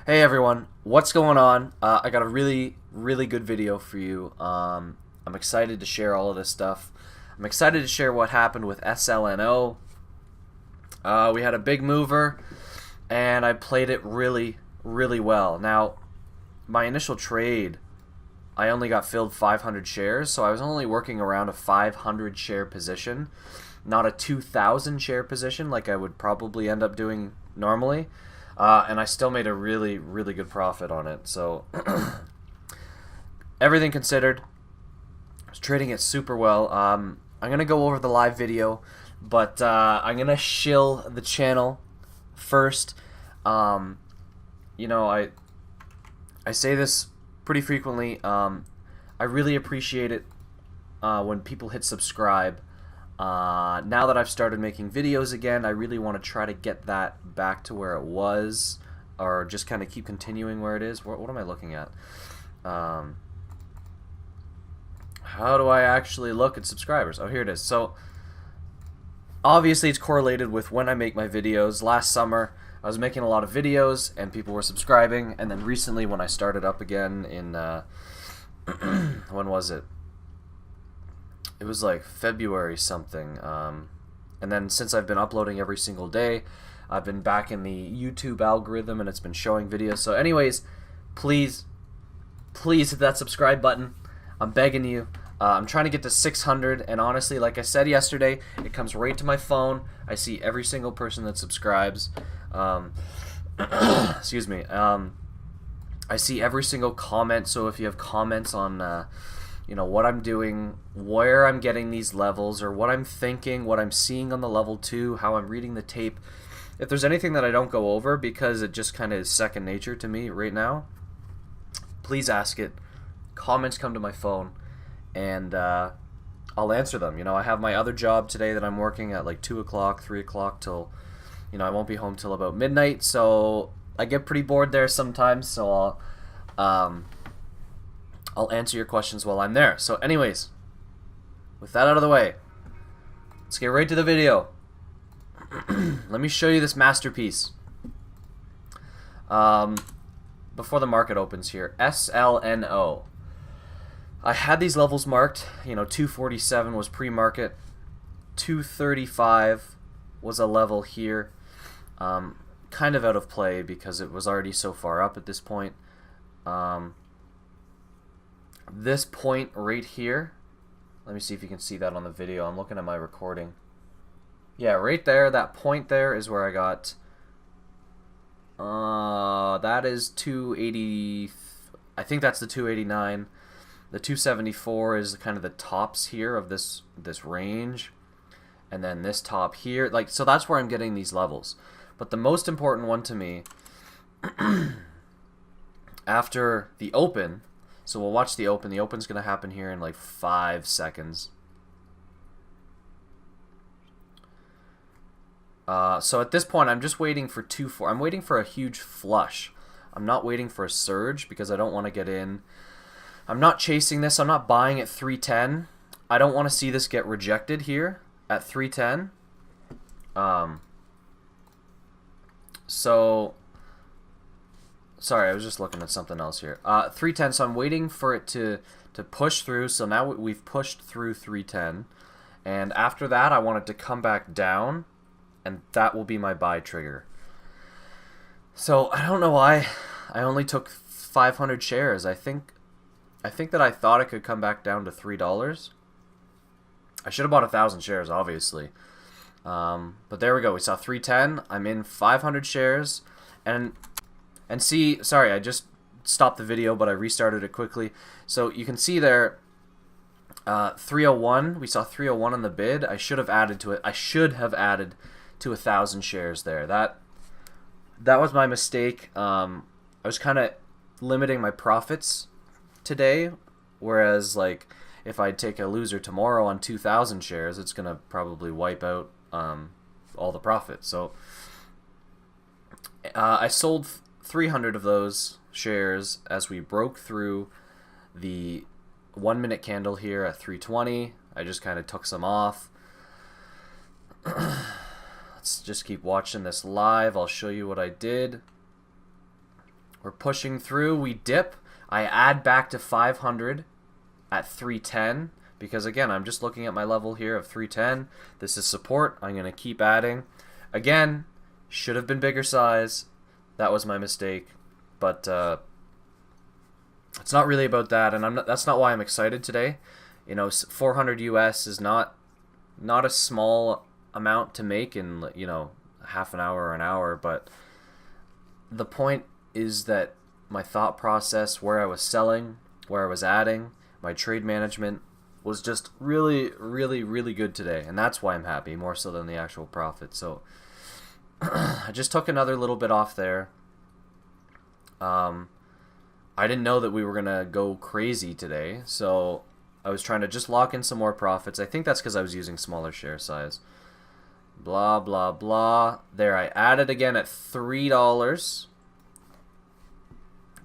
Hey everyone, what's going on? I got a really good video for you. I'm excited to share all of this stuff. I'm excited to share what happened with SLNO. We had a big mover, and I played it really well. Now, my initial trade, I only got filled 500 shares, so I was only working around a 500 share position, not a 2,000 share position like I would probably end up doing normally. And I still made a really good profit on it. So everything considered, I was trading it super well. I'm gonna go over the live video, but I'm gonna shill the channel first. You know, I say this pretty frequently. I really appreciate it when people hit subscribe. Now that I've started making videos again, I really want to try to get that back to where it was, or just kind of keep continuing where it is. What am I looking at? How do I actually look at subscribers? Oh, here it is. So, obviously it's correlated with when I make my videos. Last summer, I was making a lot of videos, and people were subscribing, and then recently when I started up again in, when was it? It was like February something, and then since I've been uploading every single day, I've been back in the YouTube algorithm and it's been showing videos. So anyways, please hit that subscribe button. I'm begging you. I'm trying to get to 600, and honestly, like I said yesterday, it comes right to my phone. I see every single person that subscribes. Excuse me. I see every single comment, so if you have comments on you know, what I'm doing, where I'm getting these levels, or what I'm thinking, what I'm seeing on the level 2, how I'm reading the tape. If there's anything that I don't go over because it just kind of is second nature to me right now, please ask it. Comments come to my phone, and I'll answer them. You know, I have my other job today that I'm working at like 2 o'clock, 3 o'clock till, you know, I won't be home till about midnight, so I get pretty bored there sometimes, so I'll answer your questions while I'm there. So anyways, with that out of the way, let's get right to the video. Let me show you this masterpiece. Before the market opens here, SLNO. I had these levels marked. You know, 247 was pre-market. 235 was a level here. Kind of out of play because it was already so far up at this point. This point right here, let me see if you can see that on the video. I'm looking at my recording. Yeah, right there, that point there is where I got, that is 280, I think that's the 289. The 274 is kind of the tops here of this range, and then this top here, like, so that's where I'm getting these levels. But the most important one to me, after the open, so we'll watch the open. The open's going to happen here in like 5 seconds. So at this point, I'm just waiting for 2-4. I'm waiting for a huge flush. I'm not waiting for a surge because I don't want to get in. I'm not chasing this. I'm not buying at 310. I don't want to see this get rejected here at 310. So... Sorry, I was just looking at something else here. 310, so I'm waiting for it to push through. So now we've pushed through 310. And after that, I want it to come back down. And that will be my buy trigger. So I don't know why I only took 500 shares. I think that I thought it could come back down to $3. I should have bought 1,000 shares, obviously. But there we go. We saw 310. I'm in 500 shares. And see, sorry, I just stopped the video, but I restarted it quickly. So you can see there, 301. We saw 301 in the bid. I should have added to it. I should have added to 1,000 shares there. That was my mistake. I was kind of limiting my profits today, whereas like if I take a loser tomorrow on 2,000 shares, it's gonna probably wipe out all the profits. So I sold 300 of those shares as we broke through the 1 minute candle here at 320. I just kind of took some off. Let's just keep watching this live. I'll show you what I did. We're pushing through. We dip. I add back to 500 at 310 because, again, I'm just looking at my level here of 310. This is support. I'm going to keep adding. Again, should have been bigger size. That was my mistake. But it's not really about that, and that's not why I'm excited today. You know, 400 US is not a small amount to make in, you know, half an hour or an hour, but the point is that my thought process, where I was selling, where I was adding, my trade management was just really, really, really good today, and that's why I'm happy, more so than the actual profit. So I just took another little bit off there. I didn't know that we were gonna go crazy today, so I was trying to just lock in some more profits. I think that's because I was using smaller share size. Blah, blah, blah. There, I added again at $3.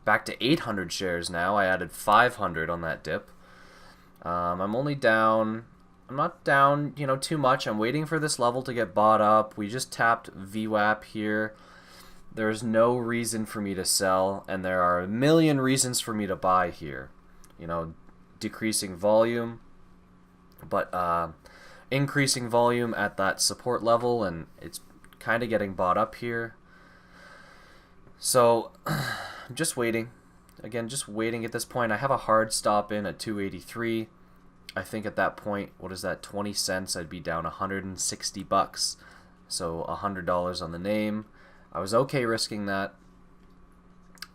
Back to 800 shares now. I added 500 on that dip. I'm only down... I'm not down, you know, too much. I'm waiting for this level to get bought up. We just tapped VWAP here. There's no reason for me to sell, and there are a million reasons for me to buy here. You know, decreasing volume, but increasing volume at that support level, and it's kind of getting bought up here. So I'm just waiting. Again, just waiting at this point. I have a hard stop in at 283. I think at that point, what is that, 20 cents, I'd be down 160 bucks. So $100 on the name. I was okay risking that.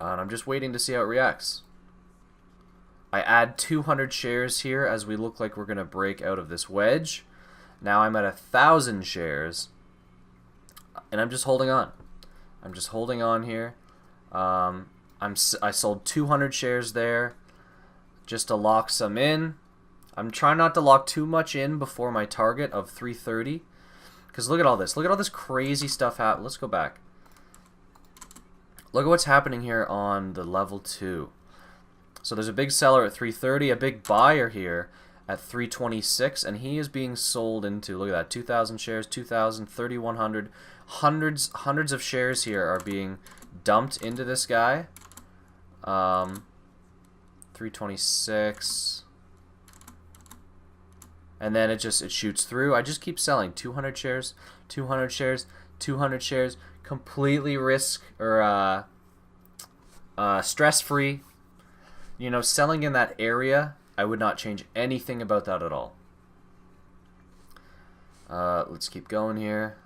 And I'm just waiting to see how it reacts. I add 200 shares here as we look like we're going to break out of this wedge. Now I'm at 1,000 shares. And I'm just holding on. I'm just holding on here. I sold 200 shares there just to lock some in. I'm trying not to lock too much in before my target of 330. Because look at all this. Look at all this crazy stuff happen. Let's go back. Look at what's happening here on the level 2. So there's a big seller at 330, a big buyer here at 326, and he is being sold into, look at that, 2,000 shares, 2,000, 3,100. Hundreds of shares here are being dumped into this guy. 326. And then it shoots through. I just keep selling 200 shares, 200 shares, 200 shares, completely risk or stress-free. You know, selling in that area, I would not change anything about that at all. Let's keep going here.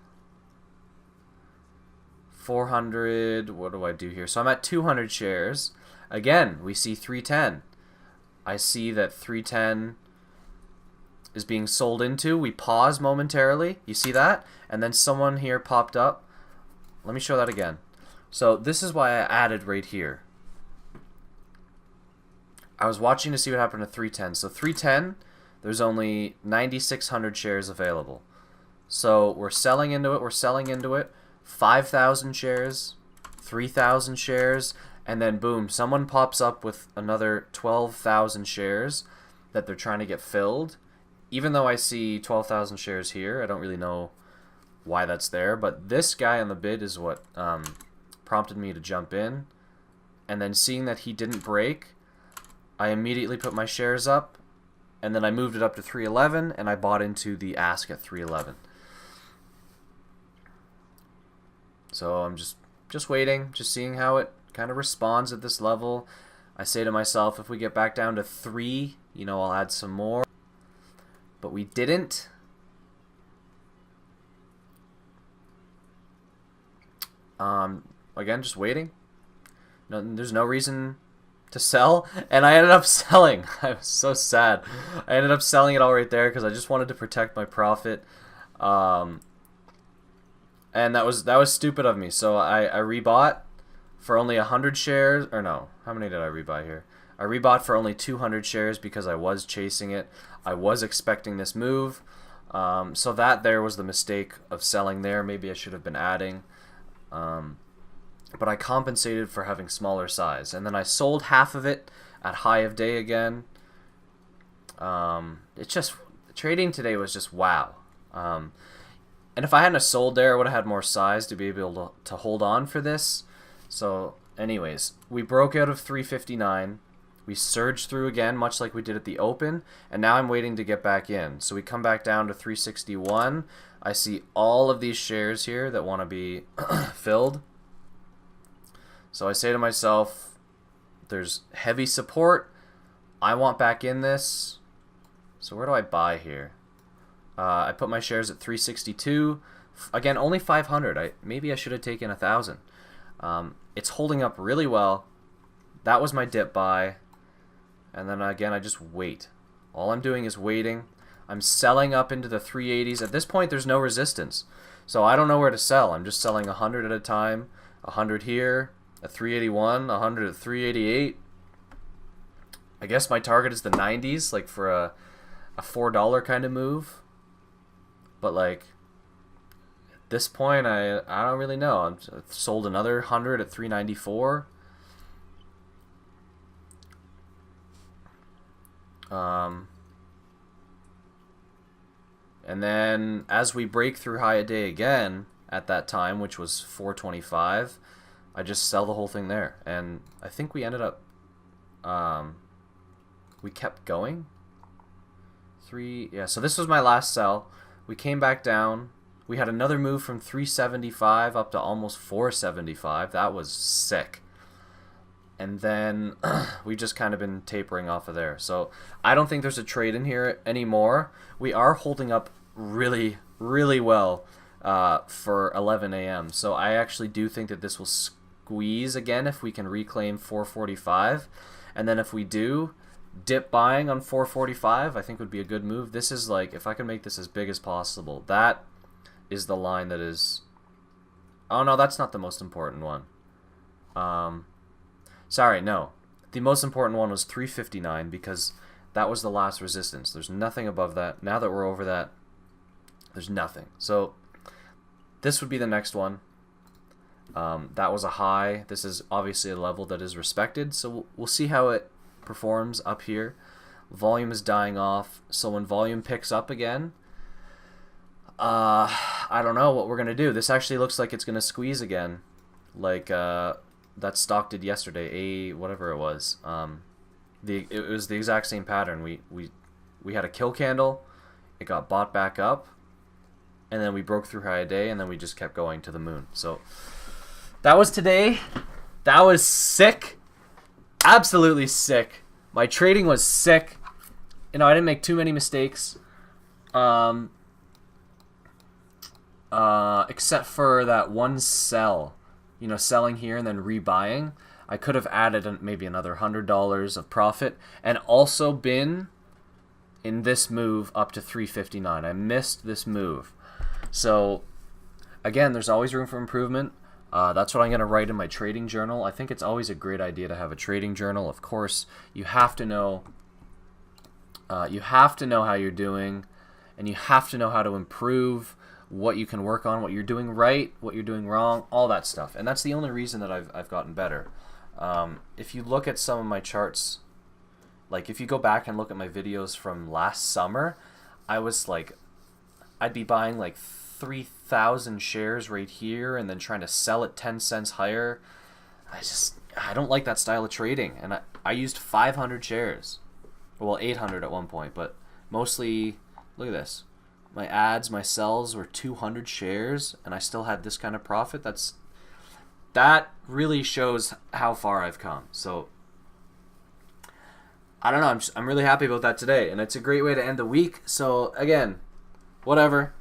400, what do I do here? So I'm at 200 shares. Again, we see 310. I see that 310 is being sold into. We pause momentarily. You see that? And then someone here popped up. Let me show that again. So this is why I added right here. I was watching to see what happened to 310. So 310, there's only 9,600 shares available. So we're selling into it. We're selling into it. 5,000 shares, 3,000 shares, and then boom, someone pops up with another 12,000 shares that they're trying to get filled. Even though I see 12,000 shares here, I don't really know why that's there, but this guy on the bid is what prompted me to jump in. And then seeing that he didn't break, I immediately put my shares up, and then I moved it up to 311, and I bought into the ask at 311. So I'm just waiting, just seeing how it kind of responds at this level. I say to myself, if we get back down to 3, you know, I'll add some more. But we didn't. Again, just waiting. No, there's no reason to sell, and I ended up selling. I was so sad. I ended up selling it all right there because I just wanted to protect my profit. And that was stupid of me. So I rebought for only 100 shares, or no, how many did I rebuy here? I rebought for only 200 shares because I was chasing it. I was expecting this move. So that there was the mistake of selling there. Maybe I should have been adding. But I compensated for having smaller size. And then I sold half of it at high of day again. It's just, trading today was just wow. And if I hadn't sold there, I would have had more size to be able to hold on for this. So anyways, we broke out of 359. We surged through again, much like we did at the open, and now I'm waiting to get back in. So we come back down to 361. I see all of these shares here that want to be filled. So I say to myself, there's heavy support. I want back in this. So where do I buy here? I put my shares at 362. Again, only 500. Maybe I should have taken 1,000. It's holding up really well. That was my dip buy. And then again, I just wait. All I'm doing is waiting. I'm selling up into the 380s. At this point, there's no resistance. So I don't know where to sell. I'm just selling 100 at a time. 100 here at 381, 100 at 388. I guess my target is the 90s, like for a $4 kind of move. But like, at this point, I don't really know. I've sold another 100 at 394. And then as we break through high a day again at that time, which was 425, I just sell the whole thing there. And I think we ended up, we kept going. So this was my last sell. We came back down. We had another move from 375 up to almost 475. That was sick. And then we just kind of been tapering off of there. So I don't think there's a trade in here anymore. We are holding up really, really well for 11 a.m. So I actually do think that this will squeeze again if we can reclaim 445. And then if we do, dip buying on 445 I think would be a good move. This is like, if I can make this as big as possible, that is the line that is... Oh no, that's not the most important one. Sorry, no. The most important one was 359 because that was the last resistance. There's nothing above that. Now that we're over that, there's nothing. So this would be the next one. That was a high. This is obviously a level that is respected. So we'll see how it performs up here. Volume is dying off. So when volume picks up again, I don't know what we're going to do. This actually looks like it's going to squeeze again. Like... that stock did yesterday, whatever it was. It was the exact same pattern. We had a kill candle, it got bought back up, and then we broke through high a day, and then we just kept going to the moon. So that was today. That was sick, absolutely sick. My trading was sick. You know, I didn't make too many mistakes, except for that one sell. You know, selling here and then rebuying. I could have added maybe another $100 of profit and also been in this move up to 359. I missed this move. So again, there's always room for improvement. That's what I'm going to write in my trading journal. I think it's always a great idea to have a trading journal. Of course, you have to know how you're doing, and you have to know how to improve, what you can work on, what you're doing right, what you're doing wrong, all that stuff. And that's the only reason that I've gotten better. If you look at some of my charts, like if you go back and look at my videos from last summer, I was like, I'd be buying like 3,000 shares right here and then trying to sell it 10 cents higher. I don't like that style of trading. And I used 500 shares. Well, 800 at one point, but mostly, look at this. My ads, my sells were 200 shares, and I still had this kind of profit. That really shows how far I've come. So I don't know. I'm really happy about that today, and it's a great way to end the week. So again, whatever.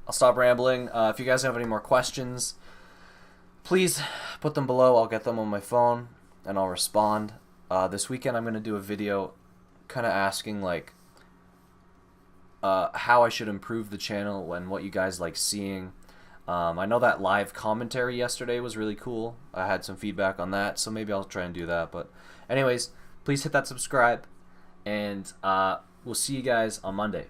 I'll stop rambling. If you guys have any more questions, please put them below. I'll get them on my phone, and I'll respond. This weekend, I'm going to do a video, kind of asking like, how I should improve the channel and what you guys like seeing. I know that live commentary yesterday was really cool. I had some feedback on that, so maybe I'll try and do that. But anyways, please hit that subscribe, and we'll see you guys on Monday.